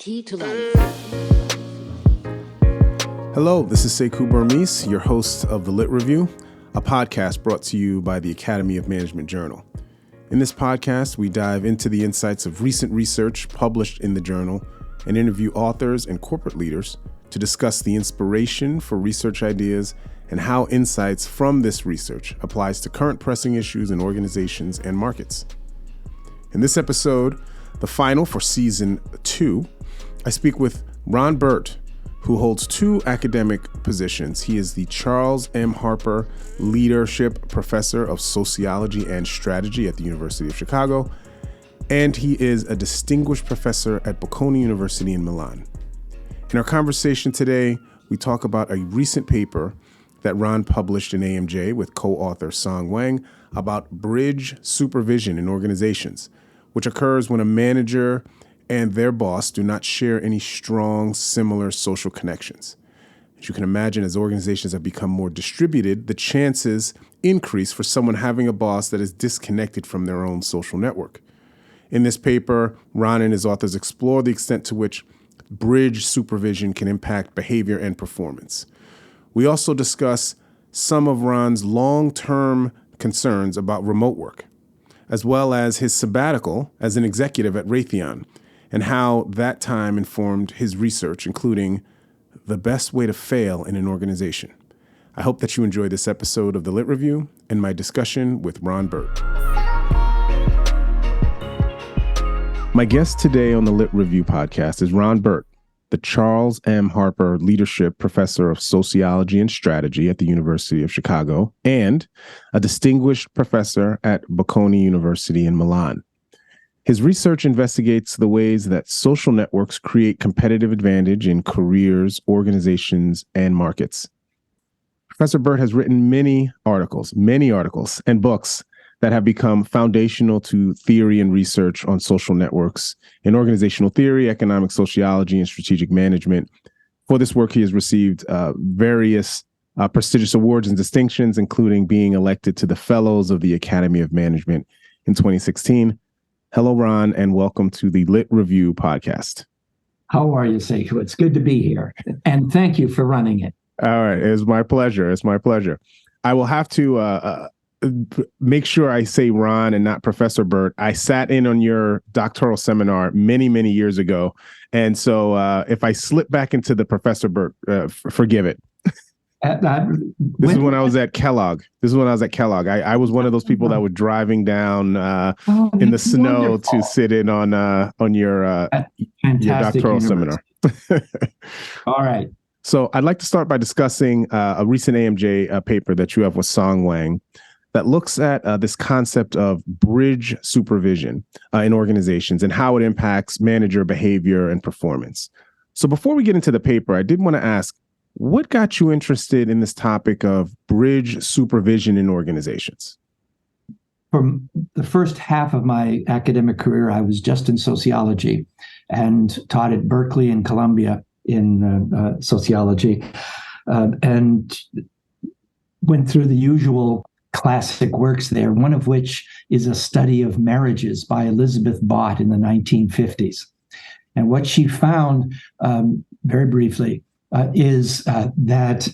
Key to Life. Hello, this is Sekou Burmese, your host of The Lit Review, a podcast brought to you by the Academy of Management Journal. In this podcast, we dive into the insights of recent research published in the journal and interview authors and corporate leaders to discuss the inspiration for research ideas and how insights from this research applies to current pressing issues in organizations and markets. In this episode, the final for season 2, I speak with Burt, who holds 2 academic positions. He is the Charles M. Harper Leadership Professor of Sociology and Strategy at the University of Chicago, and he is a distinguished professor at Bocconi University in Milan. In our conversation today, we talk about a recent paper that Ron published in AMJ with co-author Wang about bridge supervision in organizations, which occurs when a manager and their boss do not share any strong, similar social connections. As you can imagine, as organizations have become more distributed, the chances increase for someone having a boss that is disconnected from their own social network. In this paper, Ron and his authors explore the extent to which bridge supervision can impact behavior and performance. We also discuss some of Ron's long-term concerns about remote work, as well as his sabbatical as an executive at Raytheon, and how that time informed his research, including the best way to fail in an organization. I hope that you enjoy this episode of The Lit Review and my discussion with Burt. My guest today on The Lit Review podcast is Burt, the Charles M. Harper Leadership Professor of Sociology and Strategy at the University of Chicago and a distinguished professor at Bocconi University in Milan. His research investigates the ways that social networks create competitive advantage in careers, organizations, and markets. Professor Burt has written many articles and books that have become foundational to theory and research on social networks in organizational theory, economic sociology, and strategic management. For this work, he has received various prestigious awards and distinctions, including being elected to the Fellows of the Academy of Management in 2016. Hello, Ron, and welcome to the Lit Review podcast. How are you, Sekou? It's good to be here, and thank you for running it. All right, it's my pleasure. I will have to make sure I say Ron and not Professor Burt. I sat in on your doctoral seminar many, many years ago. And so if I slip back into the Professor Burt, forgive it. This is when I was at Kellogg. I was one of those people that were driving down in the snow to sit in on your doctoral seminar. All right. So I'd like to start by discussing a recent AMJ paper that you have with Wang that looks at this concept of bridge supervision in organizations and how it impacts manager behavior and performance. So before we get into the paper, I did want to ask, what got you interested in this topic of bridge supervision in organizations? For the first half of my academic career, I was just in sociology and taught at Berkeley and Columbia in sociology, and went through the usual classic works there, one of which is a study of marriages by Elizabeth Bott in the 1950s. And what she found, very briefly, is that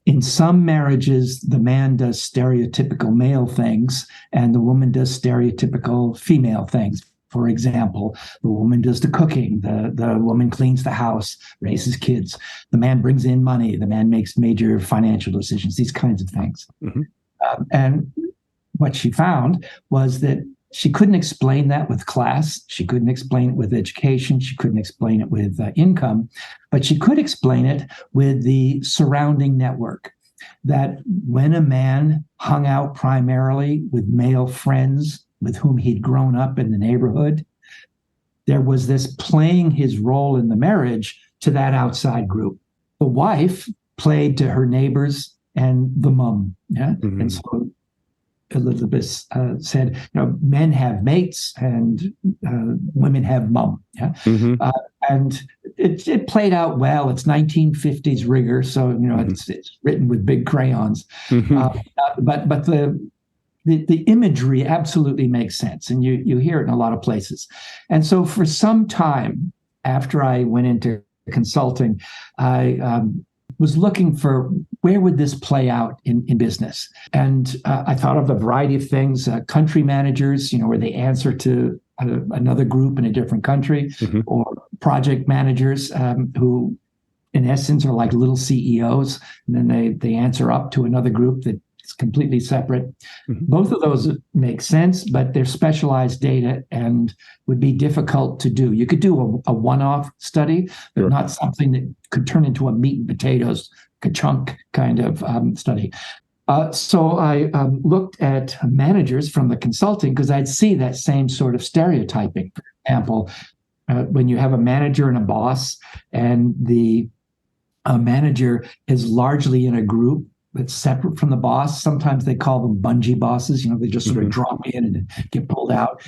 in some marriages, the man does stereotypical male things and the woman does stereotypical female things. For example, the woman does the cooking, the woman cleans the house, raises kids, the man brings in money, the man makes major financial decisions, these kinds of things. Mm-hmm. And what she found was that she couldn't explain that with class. She couldn't explain it with education. She couldn't explain it with income. But she could explain it with the surrounding network. That when a man hung out primarily with male friends with whom he'd grown up in the neighborhood, there was this playing his role in the marriage to that outside group. The wife played to her neighbors and the mom. Yeah. Mm-hmm. And so Elizabeth said, men have mates and women have mom. Yeah. Mm-hmm. And it played out well. It's 1950s rigor. So, mm-hmm. it's written with big crayons. Mm-hmm. But the imagery absolutely makes sense. And you hear it in a lot of places. And so for some time, after I went into consulting, I was looking for where would this play out in business. And I thought of a variety of things, country managers, where they answer to another group in a different country, or project managers who, in essence, are like little CEOs, and then they answer up to another group that's completely separate. Both of those make sense, but they're specialized data and would be difficult to do. You could do a one-off study, but not something that could turn into a meat and potatoes, ka-chunk kind of study. So I looked at managers from the consulting because I'd see that same sort of stereotyping. For example, when you have a manager and a boss, and the manager is largely in a group that's separate from the boss. Sometimes they call them bungee bosses. They just sort of drop in and get pulled out.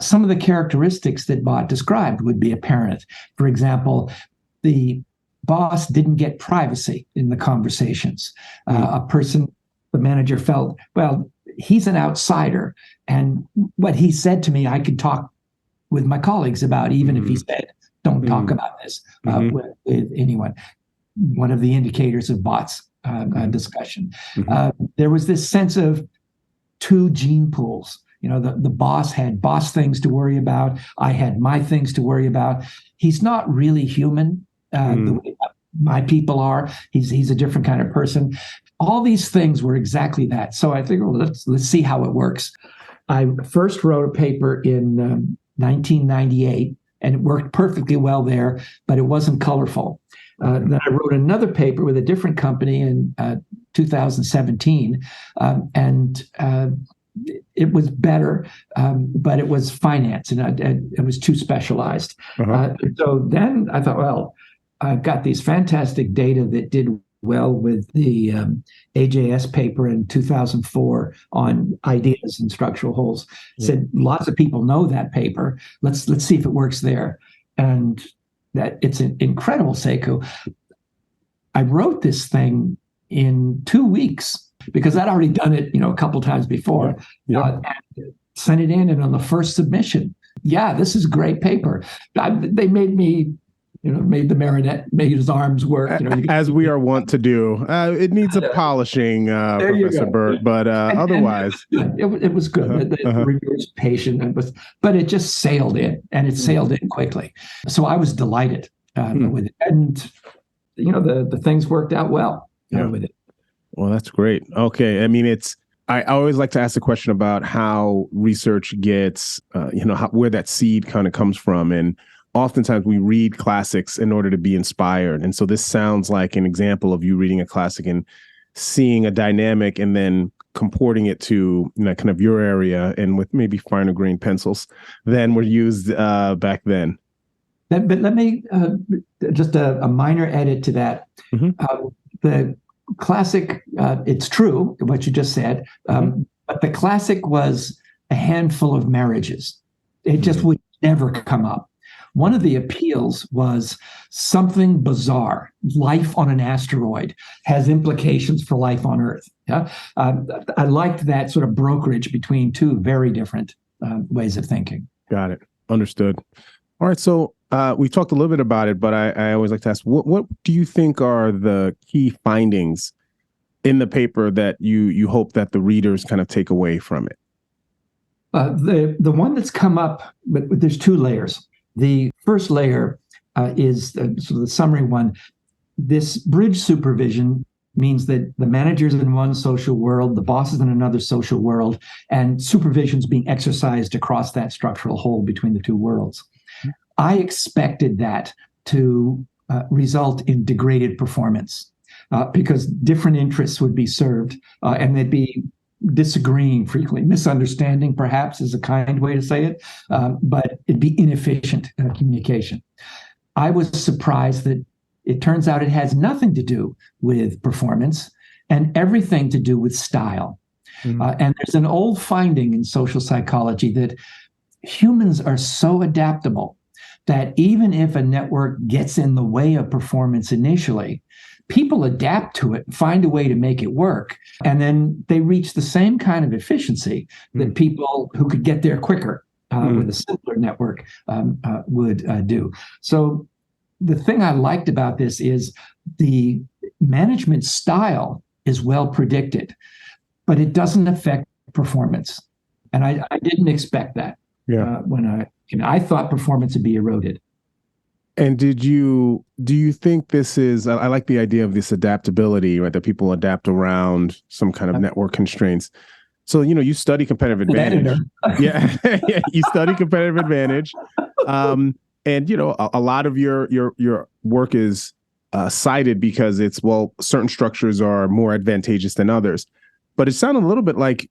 Some of the characteristics that Bott described would be apparent. For example, the boss didn't get privacy in the conversations. The manager felt, well, he's an outsider, and what he said to me, I could talk with my colleagues about, even if he said, don't talk about this with anyone. One of the indicators of Bott's discussion. There was this sense of two gene pools. The boss had boss things to worry about. I had my things to worry about. He's not really human the way my people are. He's a different kind of person. All these things were exactly that. So I figured, well, let's see how it works. I first wrote a paper in 1998, and it worked perfectly well there, but it wasn't colorful. Then I wrote another paper with a different company in 2017, and it was better, but it was finance, and it was too specialized. So then I thought, well, I've got these fantastic data that did well with the AJS paper in 2004 on ideas and structural holes. Said lots of people know that paper. Let's see if it works there. And that it's an incredible, Sekou. I wrote this thing in 2 weeks because I'd already done it, a couple times before. And sent it in, and on the first submission, this is a great paper. They made me, made the marionette, made his arms work. As we are wont to do. It needs a polishing, Professor Burt, but otherwise. It was good. The review was patient, but it just sailed in, and it sailed in quickly. So I was delighted with it. And, the things worked out well with it. Well, that's great. Okay. I mean, I always like to ask the question about how research gets, where that seed kind of comes from. And oftentimes we read classics in order to be inspired. And so this sounds like an example of you reading a classic and seeing a dynamic and then comporting it to kind of your area, and with maybe finer grained pencils than were used back then. But let me just a minor edit to that. The classic, it's true what you just said, but the classic was a handful of marriages. It just would never come up. One of the appeals was something bizarre. Life on an asteroid has implications for life on Earth. I liked that sort of brokerage between two very different ways of thinking. Got it. Understood. All right. So we've talked a little bit about it, but I always like to ask, what do you think are the key findings in the paper that you hope that the readers kind of take away from it? The one that's come up, but there's two layers. The first layer is sort of the summary one. This bridge supervision means that the manager's in one social world, the boss is in another social world, and supervision's being exercised across that structural hole between the two worlds. I expected that to result in degraded performance because different interests would be served and they'd be disagreeing frequently. Misunderstanding, perhaps, is a kind way to say it, but it'd be inefficient communication. I was surprised that it turns out it has nothing to do with performance and everything to do with style. And there's an old finding in social psychology that humans are so adaptable that even if a network gets in the way of performance initially, people adapt to it, find a way to make it work, and then they reach the same kind of efficiency that people who could get there quicker with a simpler network would do. So the thing I liked about this is the management style is well predicted, but it doesn't affect performance. And I didn't expect that when I thought performance would be eroded. And do you think this is, I like the idea of this adaptability, right? That people adapt around some kind of network constraints. So, you study competitive advantage. Yeah. You study competitive advantage. And, a lot of your work is cited because it's, certain structures are more advantageous than others. But it sounded a little bit like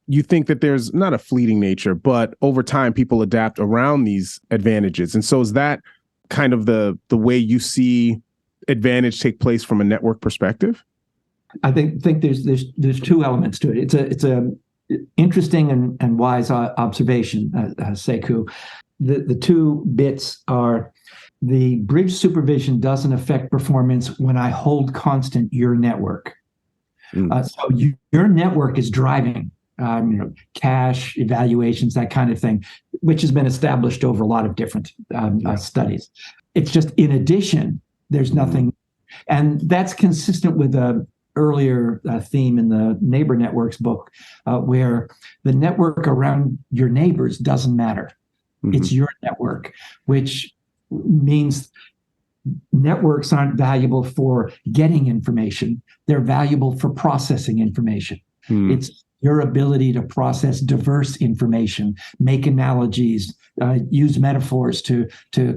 you think that there's not a fleeting nature, but over time people adapt around these advantages. And so is that kind of the way you see advantage take place from a network perspective? I think there's two elements to it. It's a interesting and wise observation, Sekou. The two bits are the bridge supervision doesn't affect performance when I hold constant your network. So your network is driving cash, evaluations, that kind of thing, which has been established over a lot of different studies. It's just in addition, there's nothing. And that's consistent with a earlier theme in the Neighbor Networks book, where the network around your neighbors doesn't matter. It's your network, which means networks aren't valuable for getting information. They're valuable for processing information. It's your ability to process diverse information, make analogies, use metaphors to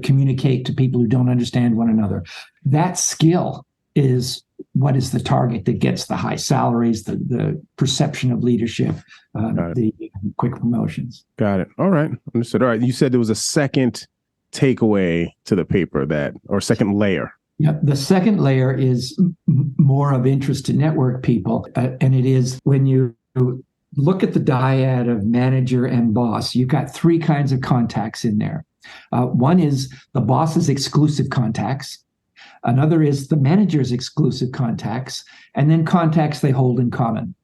communicate to people who don't understand one another. That skill is what is the target that gets the high salaries, the perception of leadership, the quick promotions. Got it. All right. Understood. All right. You said there was a second takeaway to the paper or second layer. Yeah, the second layer is more of interest to network people. And it is when you look at the dyad of manager and boss, you've got three kinds of contacts in there. One is the boss's exclusive contacts. Another is the manager's exclusive contacts, and then contacts they hold in common.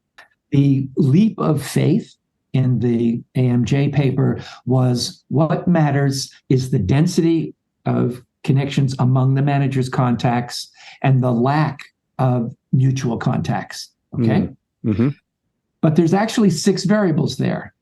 The leap of faith in the AMJ paper was what matters is the density of connections among the manager's contacts and the lack of mutual contacts. Okay. But there's actually 6 variables there.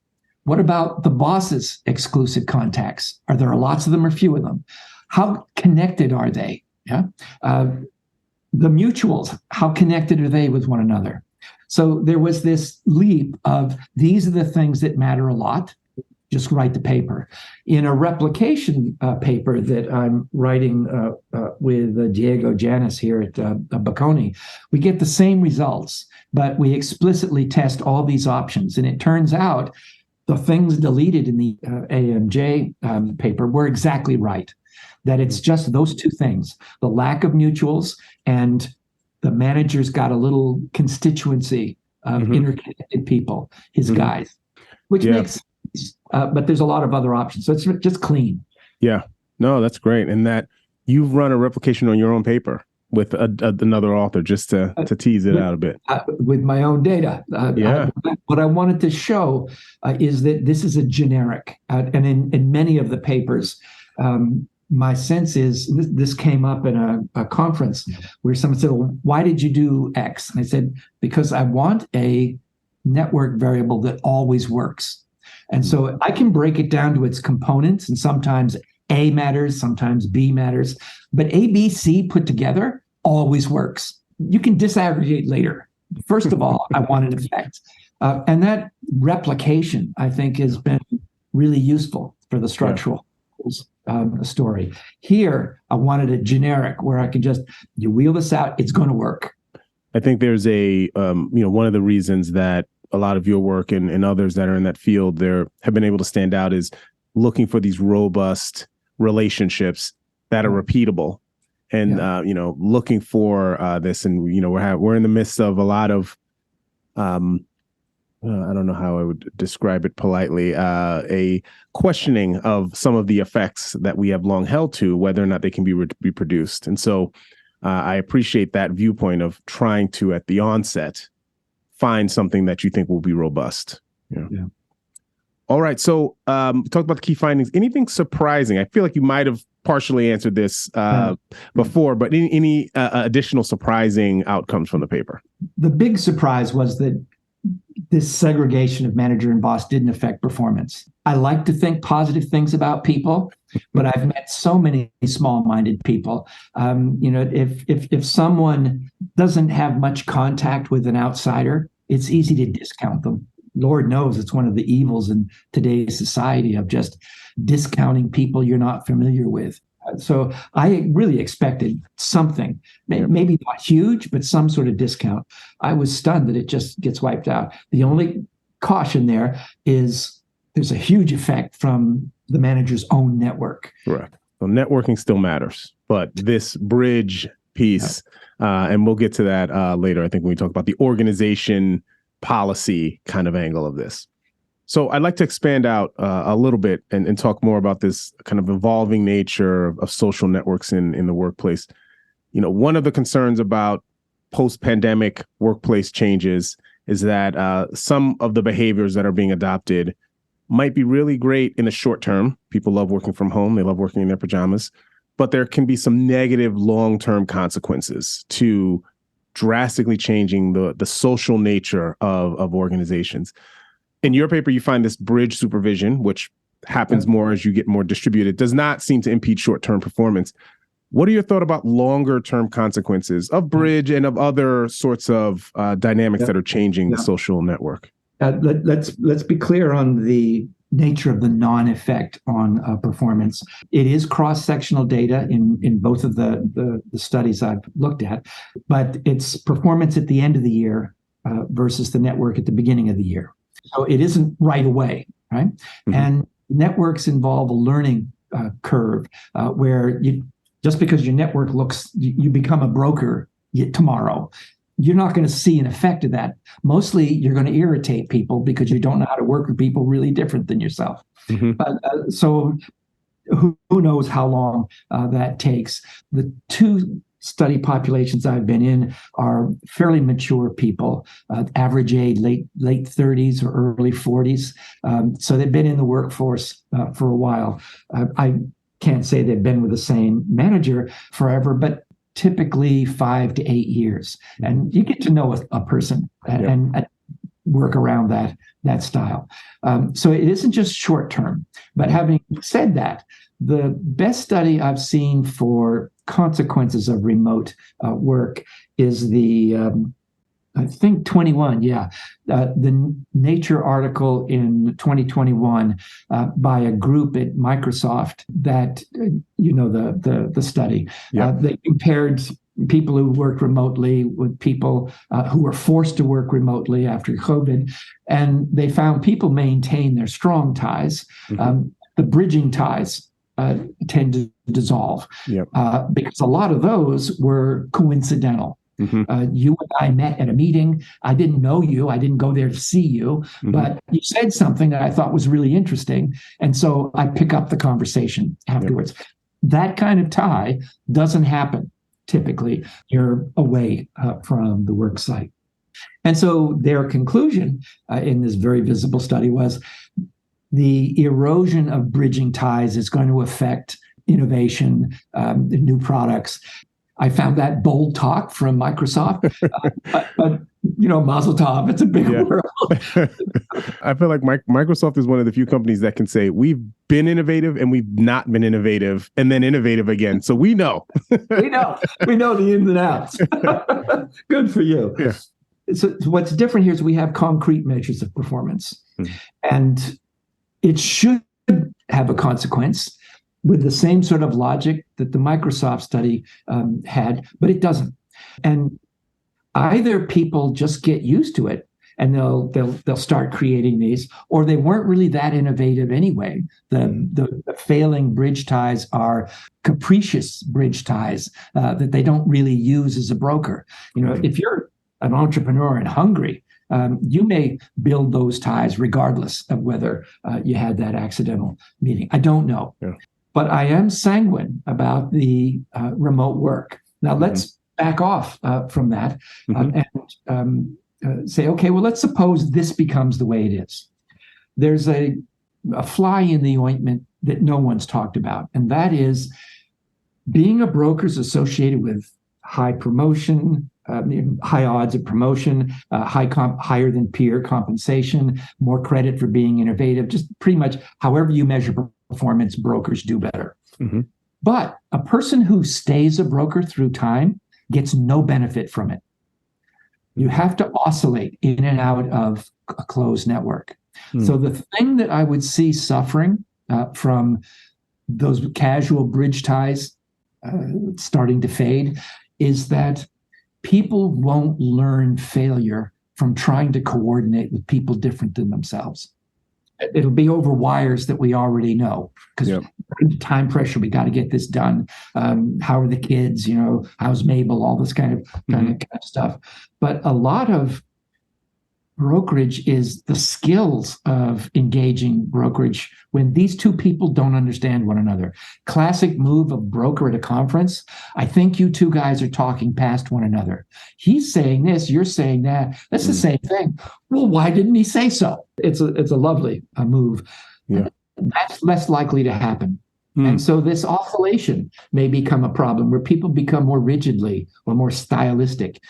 What about the boss's exclusive contacts? Are there lots of them or few of them? How connected are they? Yeah. The mutuals, how connected are they with one another? So there was this leap of these are the things that matter a lot. Just write the paper. In a replication paper that I'm writing with Diego Janis here at Bocconi, we get the same results, but we explicitly test all these options. And it turns out the things deleted in the AMJ paper were exactly right, that it's just those two things, the lack of mutuals and the manager's got a little constituency of interconnected people, his guys, which makes but there's a lot of other options. So it's just clean. Yeah. No, that's great. And that you've run a replication on your own paper with another author just to tease it out a bit. With my own data. What I wanted to show is that this is a generic. And in many of the papers, my sense is this came up in a conference where someone said, well, why did you do X? And I said, because I want a network variable that always works. And so I can break it down to its components, and sometimes A matters, sometimes B matters, but A, B, C put together always works. You can disaggregate later. First of all, I want an effect. And that replication, I think, has been really useful for the structural story. Here, I wanted a generic where I can you wheel this out, it's going to work. I think there's one of the reasons that a lot of your work and others that are in that field there have been able to stand out is looking for these robust relationships that are repeatable and, looking for this. And, we're in the midst of a lot of, I don't know how I would describe it politely, a questioning of some of the effects that we have long held to, whether or not they can be reproduced. And so I appreciate that viewpoint of trying to, at the onset, find something that you think will be robust. Yeah. All right. So talk about the key findings. Anything surprising? I feel like you might have partially answered this before, but any additional surprising outcomes from the paper? The big surprise was that this segregation of manager and boss didn't affect performance. I like to think positive things about people, but I've met so many small-minded people. If someone doesn't have much contact with an outsider, it's easy to discount them. Lord knows it's one of the evils in today's society of just discounting people you're not familiar with. So I really expected something, maybe not huge, but some sort of discount. I was stunned that it just gets wiped out. The only caution there is there's a huge effect from the manager's own network. Correct. So networking still matters, but this bridge piece, and we'll get to that later, I think, when we talk about the organization policy kind of angle of this. So I'd like to expand out a little bit and talk more about this kind of evolving nature of social networks in the workplace. You know, one of the concerns about post-pandemic workplace changes is that some of the behaviors that are being adopted might be really great in the short term. People love working from home. They love working in their pajamas. But there can be some negative long-term consequences to drastically changing the social nature of organizations. In your paper, you find this bridge supervision, which happens more as you get more distributed, does not seem to impede short-term performance. What are your thoughts about longer-term consequences of bridge and of other sorts of dynamics that are changing the social network? Let's be clear on the nature of the non-effect on performance. It is cross-sectional data in both of the studies I've looked at, but it's performance at the end of the year versus the network at the beginning of the year. So it isn't right away, right? Mm-hmm. And networks involve a learning curve where just because your network you become a broker tomorrow, you're not going to see an effect of that. Mostly you're going to irritate people because you don't know how to work with people really different than yourself. Mm-hmm. So who knows how long that takes. The two study populations I've been in are fairly mature people, average age late 30s or early 40s. So they've been in the workforce for a while. I can't say they've been with the same manager forever, but typically 5 to 8 years. And you get to know a person and work around that style. So it isn't just short term. But having said that, the best study I've seen for consequences of remote work is the, I think 21, the Nature article in 2021 by a group at Microsoft that, the study. They compared people who worked remotely with people who were forced to work remotely after COVID, and they found people maintain their strong ties. Mm-hmm. The bridging ties tend to dissolve because a lot of those were coincidental. Mm-hmm. You and I met at a meeting. I didn't know you. I didn't go there to see you, mm-hmm. but you said something that I thought was really interesting. And so I pick up the conversation afterwards. Yep. That kind of tie doesn't happen typically. You're away from the work site. And so their conclusion in this very visible study was the erosion of bridging ties is going to affect innovation, new products. I found that bold talk from Microsoft, but Mazel tov, it's a big world. I feel like Microsoft is one of the few companies that can say we've been innovative and we've not been innovative and then innovative again. So we know. we know the ins and outs. Good for you. Yeah. So what's different here is we have concrete measures of performance, and it should have a consequence with the same sort of logic that the Microsoft study had, but it doesn't. And either people just get used to it and they'll start creating these, or they weren't really that innovative anyway. The failing bridge ties are capricious bridge ties that they don't really use as a broker. If you're an entrepreneur and hungry, you may build those ties regardless of whether you had that accidental meeting. I don't know. Yeah. But I am sanguine about the remote work. Now, let's back off from that and say, okay, well, let's suppose this becomes the way it is. There's a a fly in the ointment that no one's talked about. And that is being a broker is associated with high promotion, high odds of promotion, higher than peer compensation, more credit for being innovative, just pretty much however you measure performance, brokers do better. Mm-hmm. But a person who stays a broker through time gets no benefit from it. You have to oscillate in and out of a closed network. So the thing that I would see suffering from those casual bridge ties starting to fade is that people won't learn failure from trying to coordinate with people different than themselves. It'll be over wires that we already know because time pressure, we got to get this done. How are the kids? How's Mabel? All this kind of stuff. But a lot of brokerage is the skills of engaging brokerage when these two people don't understand one another. Classic move of broker at a conference. I think you two guys are talking past one another. He's saying this, you're saying that. That's the same thing. Well, why didn't he say so? It's a lovely move. Yeah. That's less likely to happen. And so this oscillation may become a problem where people become more rigidly or more stylistic.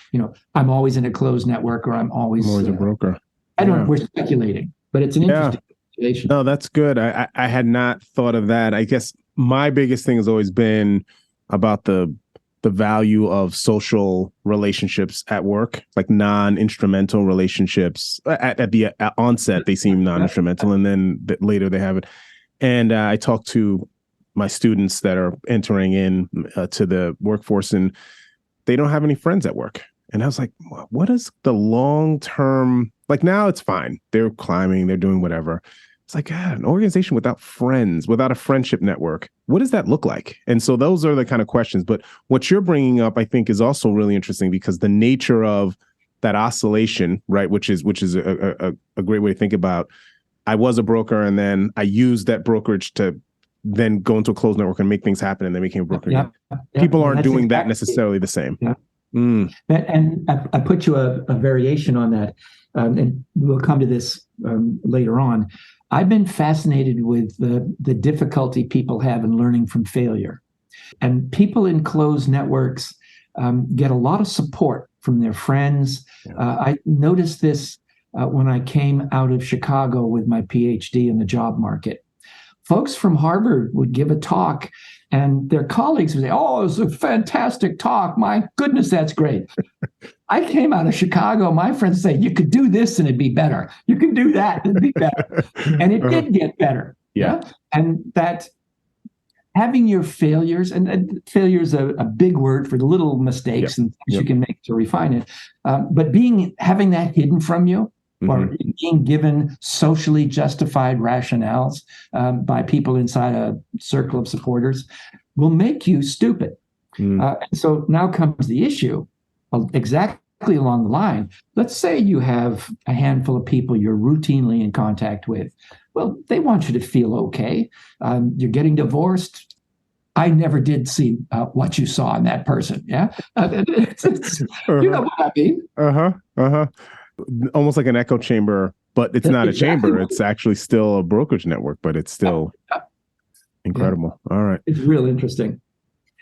I'm always in a closed network, or I'm always a broker. We're speculating, but it's an interesting situation. No, that's good. I had not thought of that. I guess my biggest thing has always been about the value of social relationships at work, like non-instrumental relationships. At the onset, they seem non-instrumental, and then later they have it. And I talked to my students that are entering in to the workforce, and they don't have any friends at work. And I was like, what is the long-term, like now it's fine. They're climbing, they're doing whatever. It's like, an organization without friends, without a friendship network, what does that look like? And so those are the kind of questions. But what you're bringing up, I think, is also really interesting because the nature of that oscillation, right, which is a great way to think about. I was a broker, and then I used that brokerage to then go into a closed network and make things happen, and then became a broker. People aren't doing that necessarily the same. Yeah. And I put you a variation on that, and we'll come to this later on. I've been fascinated with the difficulty people have in learning from failure. And people in closed networks get a lot of support from their friends. I noticed this when I came out of Chicago with my PhD in the job market. Folks from Harvard would give a talk, and their colleagues would say, "Oh, it was a fantastic talk. My goodness, that's great." I came out of Chicago. My friends say, "You could do this and it'd be better. You can do that and it'd be better." And it did get better. Yeah. And that having your failures, and failure is a big word for the little mistakes and things you can make to refine it. But having that hidden from you, or being given socially justified rationales by people inside a circle of supporters will make you stupid. And so now comes the issue, exactly along the line. Let's say you have a handful of people you're routinely in contact with. Well, they want you to feel okay. You're getting divorced. I never did see what you saw in that person. Yeah. You know what I mean? Almost like an echo chamber, but it's not a chamber. It's actually still a brokerage network, but it's still incredible. All right. It's real interesting.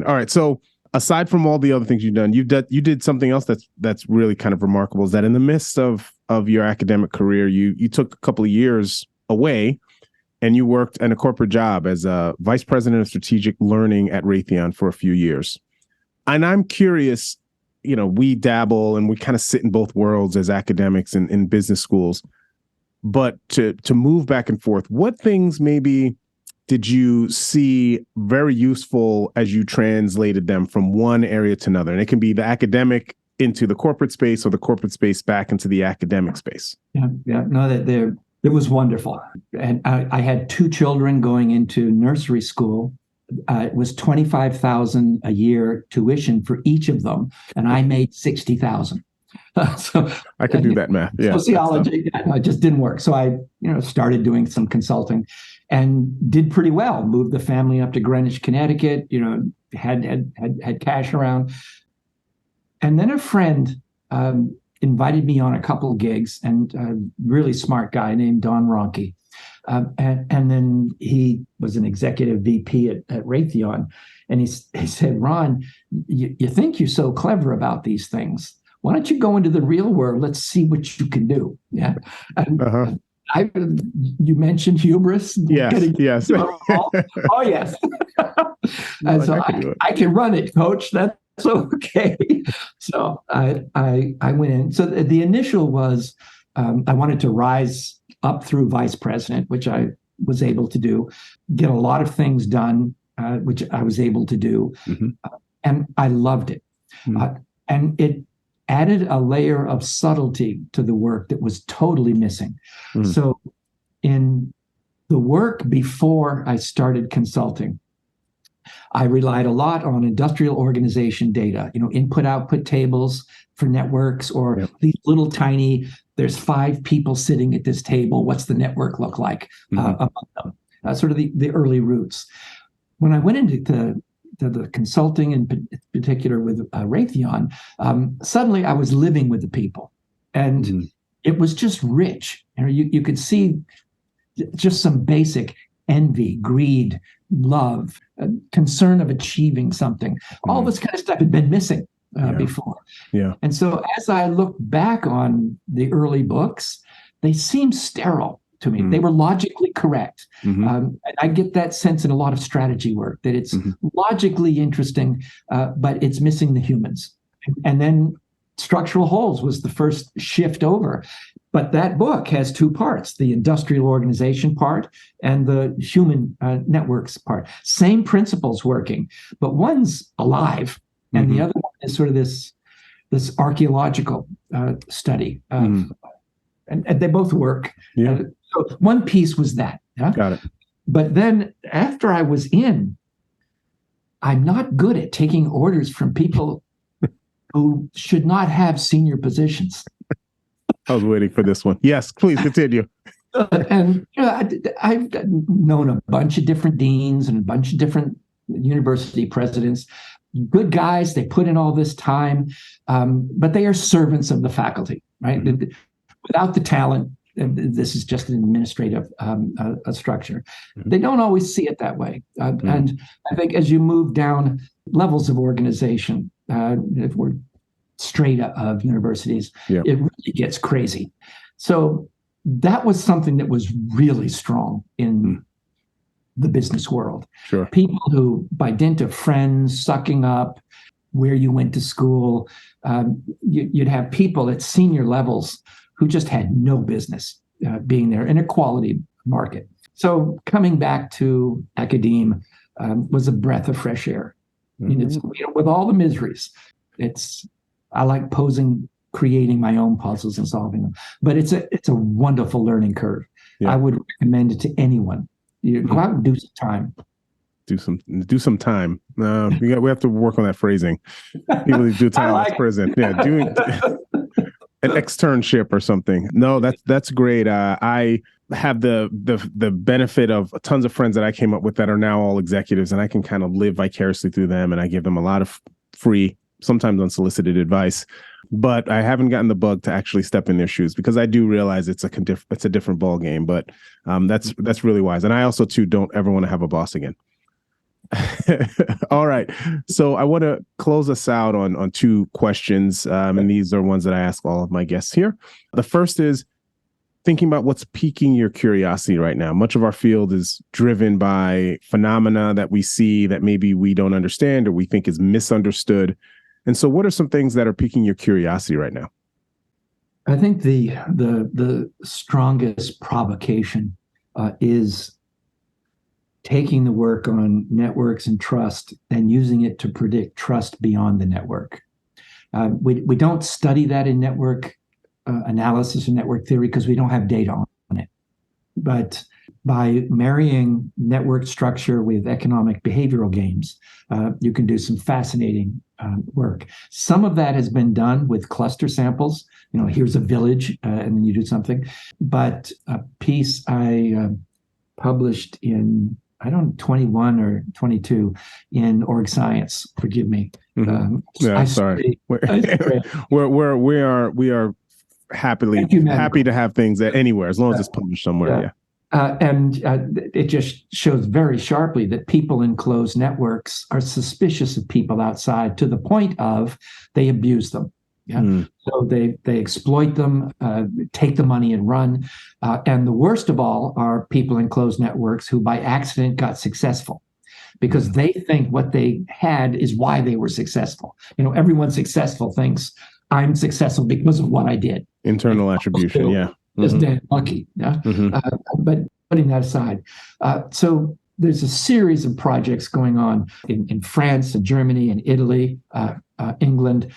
All right. So aside from all the other things you've done, you did something else that's really kind of remarkable, is that in the midst of your academic career, you took a couple of years away and you worked in a corporate job as a vice president of strategic learning at Raytheon for a few years. And I'm curious, we dabble and we kind of sit in both worlds as academics in business schools, but to move back and forth, what things maybe did you see very useful as you translated them from one area to another? And it can be the academic into the corporate space, or the corporate space back into the academic space. No, it was wonderful. And I had two children going into nursery school. It was $25,000 a year tuition for each of them, and I made $60,000. So I could do that math. Yeah, sociology, it just didn't work. So I, started doing some consulting, and did pretty well. Moved the family up to Greenwich, Connecticut. Had cash around, and then a friend invited me on a couple of gigs, and a really smart guy named Don Ronke And then he was an executive VP at Raytheon. And he said, Ron, you think you're so clever about these things. Why don't you go into the real world? Let's see what you can do. Yeah. And you mentioned hubris. Yes. Oh, yes. And so I can run it, coach. That's okay. So I went in. So the initial was I wanted to rise up through vice president, which I was able to do, get a lot of things done, which I was able to do. And I loved it. And it added a layer of subtlety to the work that was totally missing. So in the work before I started consulting, I relied a lot on industrial organization data, input-output tables for networks, or these little tiny, there's 5 people sitting at this table. What's the network look like among them? Sort of the early roots. When I went into the consulting, in particular with Raytheon, suddenly I was living with the people, and it was just rich. You could see just some basic envy, greed, love, concern of achieving something. All this kind of stuff had been missing before. And so as I look back on the early books, they seem sterile to me. They were logically correct. I get that sense in a lot of strategy work, that it's logically interesting, but it's missing the humans. And then Structural Holes was the first shift over. But that book has 2 parts, the industrial organization part and the human networks part. Same principles working, but one's alive, and the other one is sort of this archaeological study. And they both work. So one piece was that. Got it. But then after I was in, I'm not good at taking orders from people who should not have senior positions. I was waiting for this one. Yes, please continue. And I've known a bunch of different deans and a bunch of different university presidents. Good guys, they put in all this time, but they are servants of the faculty, right? Without the talent, this is just an administrative structure. They don't always see it that way. And I think as you move down levels of organization, if we're straight of universities, it really gets crazy. So that was something that was really strong in the business world. People who, by dint of friends, sucking up, where you went to school, you'd have people at senior levels who just had no business being there in a quality market. So coming back to academe was a breath of fresh air. With all the miseries, I like creating my own puzzles and solving them. But it's a wonderful learning curve. I would recommend it to anyone. Go out and do some time. Do some time. We have to work on that phrasing. People do time like prison. Doing an externship or something. No, that's great. I have the benefit of tons of friends that I came up with that are now all executives, and I can kind of live vicariously through them, and I give them a lot of free, sometimes unsolicited advice. But I haven't gotten the bug to actually step in their shoes, because I do realize it's a different ball game. But that's really wise. And I also too don't ever want to have a boss again. All right. So I want to close us out on 2 questions. And these are ones that I ask all of my guests here. The first is thinking about what's piquing your curiosity right now. Much of our field is driven by phenomena that we see that maybe we don't understand or we think is misunderstood. And so what are some things that are piquing your curiosity right now? I think the strongest provocation is taking the work on networks and trust and using it to predict trust beyond the network. We don't study that in network analysis and network theory because we don't have data on it. But by marrying network structure with economic behavioral games, you can do some fascinating work. Some of that has been done with cluster samples. Here's a village, and then you do something. But a piece I published in 21 or 22 in Org Science. Forgive me. Sorry. We are happy to have things that anywhere, as long as it's published somewhere. It just shows very sharply that people in closed networks are suspicious of people outside to the point of they abuse them. Yeah. So they exploit them, take the money and run. And the worst of all are people in closed networks who by accident got successful because they think what they had is why they were successful. Everyone successful thinks I'm successful because of what I did. Internal attribution. Yeah. Just damn lucky. Yeah. But putting that aside, so there's a series of projects going on in France and Germany and Italy, England.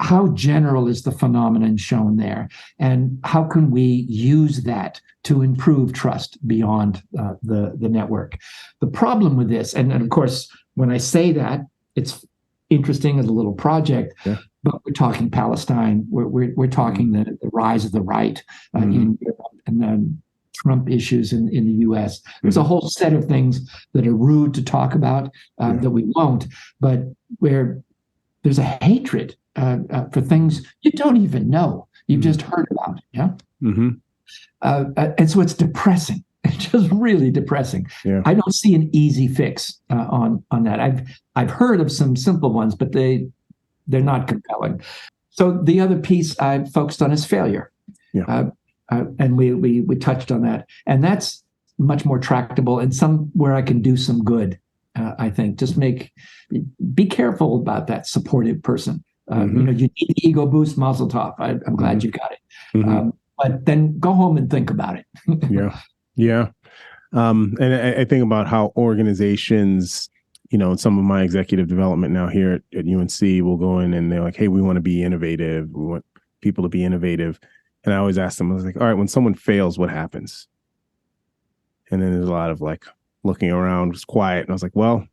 How general is the phenomenon shown there? And how can we use that to improve trust beyond the network? The problem with this, and of course, when I say that, it's interesting as a little project, but we're talking Palestine, we're talking the rise of the right in Europe, and then Trump issues in the US. There's a whole set of things that are rude to talk about that we won't, but where there's a hatred for things you don't even know. You've just heard about. Yeah. And so it's depressing. It's just really depressing. Yeah. I don't see an easy fix on that. I've heard of some simple ones, but they're not compelling. So the other piece I focused on is failure. Yeah. And we touched on that. And that's much more tractable and somewhere I can do some good, I think. Just be careful about that supportive person. You need the ego boost, mazel tov. I'm glad you got it. But then go home and think about it. Yeah. And I think about how organizations, in some of my executive development now here at UNC will go in and they're like, hey, we want to be innovative. We want people to be innovative. And I always ask them, I was like, all right, when someone fails, what happens? And then there's a lot of like looking around, just quiet. And I was like, well,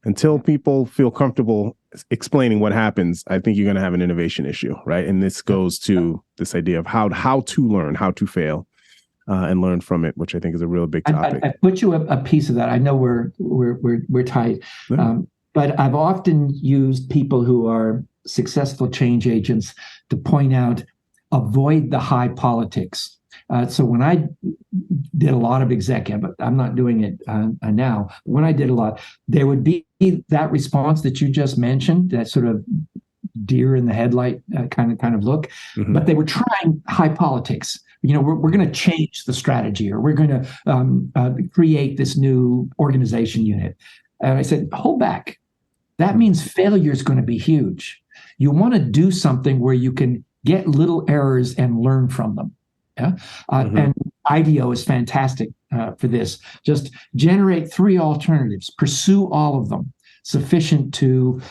until people feel comfortable explaining what happens, I think you're going to have an innovation issue, right? And this goes to this idea of how to learn, how to fail, and learn from it, which I think is a real big topic. I put you a piece of that. I know we're tight, but I've often used people who are successful change agents to point out, avoid the high politics. So when I did a lot of executive, but I'm not doing it now. When I did a lot, there would be that response that you just mentioned, that sort of deer in the headlight kind of look. But they were trying high politics. We're going to change the strategy, or we're going to create this new organization unit. And I said, hold back. That means failure is going to be huge. You want to do something where you can get little errors and learn from them. Yeah. And IDEO is fantastic for this. Just generate 3 alternatives, pursue all of them, sufficient to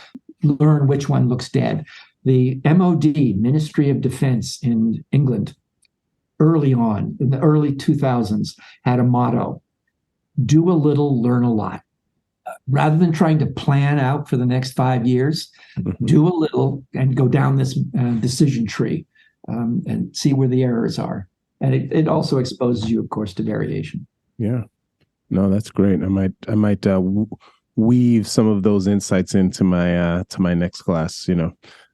learn which one looks dead. The MOD, Ministry of Defense in England, early on, in the early 2000s, had a motto: do a little, learn a lot. Rather than trying to plan out for the next 5 years, do a little and go down this decision tree and see where the errors are. And it also exposes you, of course, to variation. Yeah. No, that's great. I might weave some of those insights into my next class.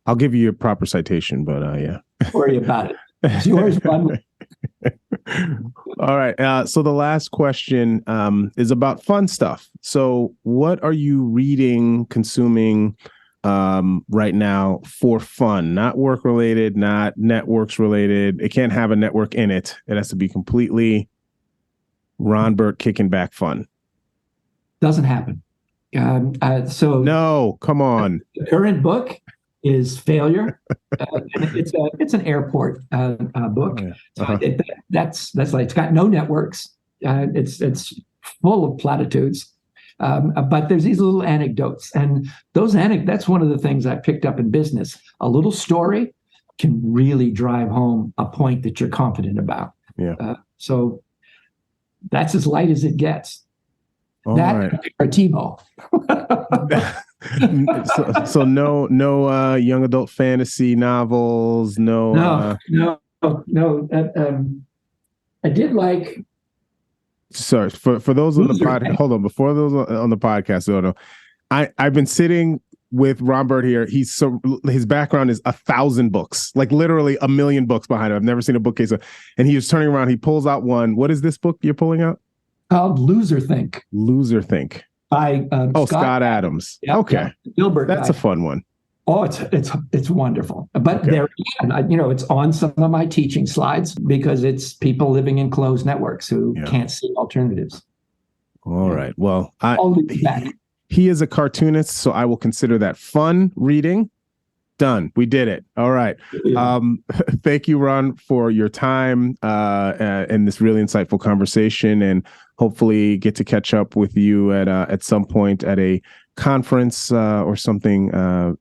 I'll give you your proper citation, but yeah. Don't worry about it. It's yours, bud. All right. So the last question is about fun stuff. So what are you reading, consuming right now for fun? Not work related, not networks related. It can't have a network in it. It has to be completely Ron Burt kicking back fun. Doesn't happen. So no, come on. The current book is Failure. It's an airport book. Oh, yeah. That's like, it's got no networks. It's full of platitudes. But there's these little anecdotes, and that's one of the things I picked up in business. A little story can really drive home a point that you're confident about. Yeah. So that's as light as it gets. All right. TiVo. so no young adult fantasy novels. No. I did like. Sorry, for those on the podcast. Hold on, before those on the podcast, I've been sitting with Ron Burt here. His background is 1,000 books, like literally 1,000,000 books behind him. I've never seen a bookcase. And he was turning around. He pulls out one. What is this book you're pulling out? Called Loser Think. Loser Think. By Scott Adams. Yep, okay. Yeah. Gilbert. That's a fun one. Oh, it's wonderful. But there again, it's on some of my teaching slides because it's people living in closed networks who can't see alternatives. All right. Well, I'll leave it back. He is a cartoonist, so I will consider that fun reading. Done. We did it. All right. Yeah. Thank you, Ron, for your time and this really insightful conversation, and hopefully get to catch up with you at some point at a conference or something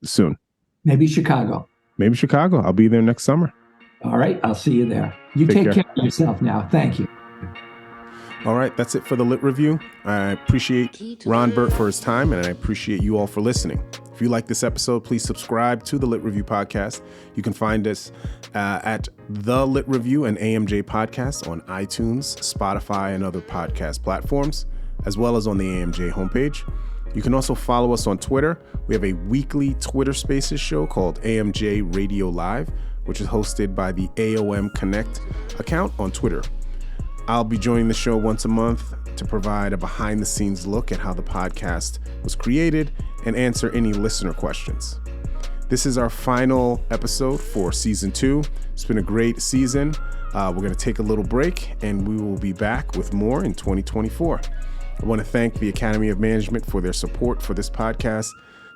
soon. Maybe Chicago. I'll be there next summer. All right. I'll see you there. You take care of yourself now. Thank you. All right, that's it for the Lit Review. I appreciate Ron Burt for his time, and I appreciate you all for listening. If you like this episode, please subscribe to the Lit Review podcast. You can find us at The Lit Review and AMJ Podcasts on iTunes, Spotify, and other podcast platforms, as well as on the AMJ homepage. You can also follow us on Twitter. We have a weekly Twitter Spaces show called AMJ Radio Live, which is hosted by the AOM Connect account on Twitter. I'll be joining the show once a month to provide a behind-the-scenes look at how the podcast was created and answer any listener questions. This is our final episode for Season 2. It's been a great season. We're going to take a little break, and we will be back with more in 2024. I want to thank the Academy of Management for their support for this podcast.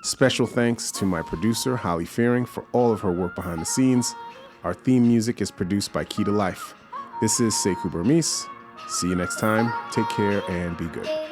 Special thanks to my producer, Holly Fearing, for all of her work behind the scenes. Our theme music is produced by Key to Life. This is Sekou Burmese. See you next time. Take care and be good.